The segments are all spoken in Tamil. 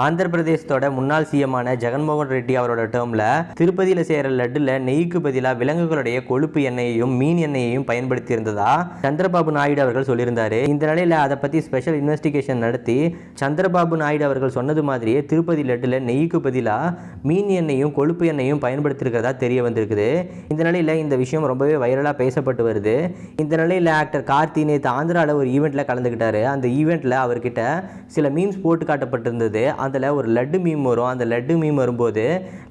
ஆந்திர பிரதேசத்தோட முன்னாள் சிஎம்மான ஜெகன்மோகன் ரெட்டி அவரோட டேர்மில் திருப்பதியில் செய்கிற லட்டில் நெய்க்கு பதிலாக விலங்குகளுடைய கொழுப்பு எண்ணெயையும் மீன் எண்ணெயையும் பயன்படுத்தி இருந்ததா சந்திரபாபு நாயுடு அவர்கள் சொல்லியிருந்தாரு. இந்த நிலையில் அதை பற்றி ஸ்பெஷல் இன்வெஸ்டிகேஷன் நடத்தி சந்திரபாபு நாயுடு அவர்கள் சொன்னது மாதிரியே திருப்பதி லட்டில் நெய்க்கு பதிலாக மீன் எண்ணெயும் கொழுப்பு எண்ணெயும் பயன்படுத்தியிருக்கிறதா தெரிய வந்திருக்குது. இந்த நிலையில் இந்த விஷயம் ரொம்பவே வைரலாக பேசப்பட்டு வருது. இந்த நிலையில் ஆக்டர் கார்த்தி நேற்று ஆந்திராவில் ஒரு ஈவெண்ட்டில் கலந்துக்கிட்டாரு. அந்த ஈவெண்ட்டில் அவர்கிட்ட சில மீம்ஸ் போட்டு காட்டப்பட்டிருந்தது. அதில் ஒரு லட்டு மீம் வரும். அந்த லட்டு மீம் வரும்போது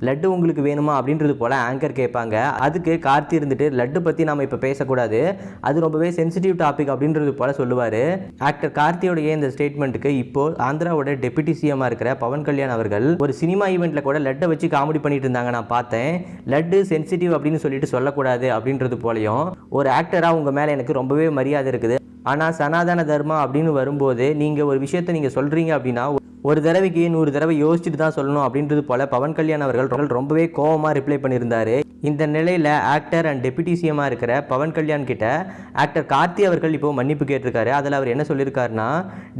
லட்டு உங்களுக்கு வேணுமா அப்படின்றது போல் ஆங்கர் கேட்பாங்க. அதுக்கு கார்த்தி இருந்துட்டு லட்டு பற்றி நம்ம இப்போ பேசக்கூடாது, அது ரொம்பவே சென்சிட்டிவ் டாபிக் அப்படின்றது போல் சொல்லுவார். ஆக்டர் கார்த்தியோடைய இந்த ஸ்டேட்மெண்ட்டுக்கு இப்போ ஆந்திராவோட டெப்யூட்டி சிஎம்மாக இருக்கிற பவன் கல்யாண் அவர்கள் ஒரு சினிமா ஈவெண்ட்டில் கூட லட்டை வச்சு காமெடி பண்ணிட்டு இருந்தாங்க. நான் பார்த்தேன். லட்டு சென்சிட்டிவ் அப்படின்னு சொல்லிட்டு சொல்லக்கூடாது அப்படின்றது போலையும் ஒரு ஆக்டராக உங்கள் மேலே எனக்கு ரொம்பவே மரியாதை இருக்குது. ஆனால் சனாதன தர்மம் அப்படின்னு வரும்போது நீங்கள் ஒரு விஷயத்தை நீங்கள் சொல்கிறீங்க அப்படின்னா ஒரு தடவைக்கு 100 தடவை யோசிச்சுட்டு தான் சொல்லணும் அப்படின்றது போல பவன் கல்யாண் அவர்கள் ரொம்பவே கோவமாக ரிப்ளை பண்ணியிருந்தாரு. இந்த நிலையில் ஆக்டர் அண்ட் டெப்யூட்டி சிஎம்மாக இருக்கிற பவன் கல்யாண் கிட்ட ஆக்டர் கார்த்தி அவர்கள் இப்போ மன்னிப்பு கேட்டிருக்காரு. அதில் அவர் என்ன சொல்லியிருக்காருன்னா,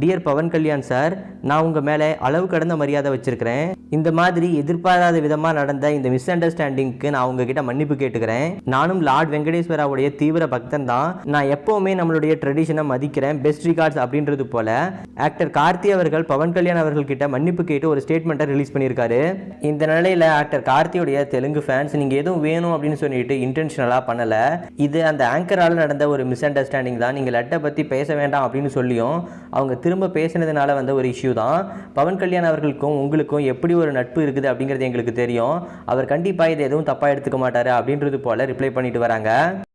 டியர் பவன் கல்யாண் சார், நான் உங்கள் மேலே அளவு கடந்த மரியாதை வச்சிருக்கிறேன். இந்த மாதிரி எதிர்பாராத விதமாக நடந்த இந்த மிஸ் அண்டர்ஸ்டாண்டிங்க்கு நான் உங்ககிட்ட மன்னிப்பு கேட்டுக்கிறேன். நானும் லார்ட் வெங்கடேஸ்வராவுடைய தீவிர பக்தன் தான். நான் எப்போவுமே நம்மளுடைய ட்ரெடிஷனை மதிக்கிறேன். பெஸ்ட் ரிகார்ட்ஸ் அப்படின்றது போல ஆக்டர் கார்த்தி அவர்கள் பவன் கல்யாண் அவர்கள் கிட்ட மன்னிப்பு கேட்டு ஒரு ஸ்டேட்மெண்ட்டை ரிலீஸ் பண்ணியிருக்காரு. இந்த நிலையில் ஆக்டர் கார்த்தியோடைய தெலுங்கு ஃபேன்ஸ் நீங்கள் எதுவும் வேணும் அப்படின்னு சொல்லிட்டு இன்டென்ஷனலாக பண்ணலை, இது அந்த ஆங்கரால் நடந்த ஒரு மிஸ் அண்டர்ஸ்டாண்டிங் தான், நீங்கள் லட்டை பற்றி பேச வேண்டாம் அப்படின்னு சொல்லியும் அவங்க திரும்ப பேசினதுனால வந்த ஒரு இஷ்யூ தான். பவன் கல்யாண் அவர்களுக்கும் உங்களுக்கும் எப்படி ஒரு நட்பு இருக்குது அப்படிங்கிறது எங்களுக்கு தெரியும். அவர் கண்டிப்பாக இதை எதுவும் தப்பாக எடுத்துக்க மாட்டார் அப்படின்றது போல ரிப்ளை பண்ணிட்டு வராங்க.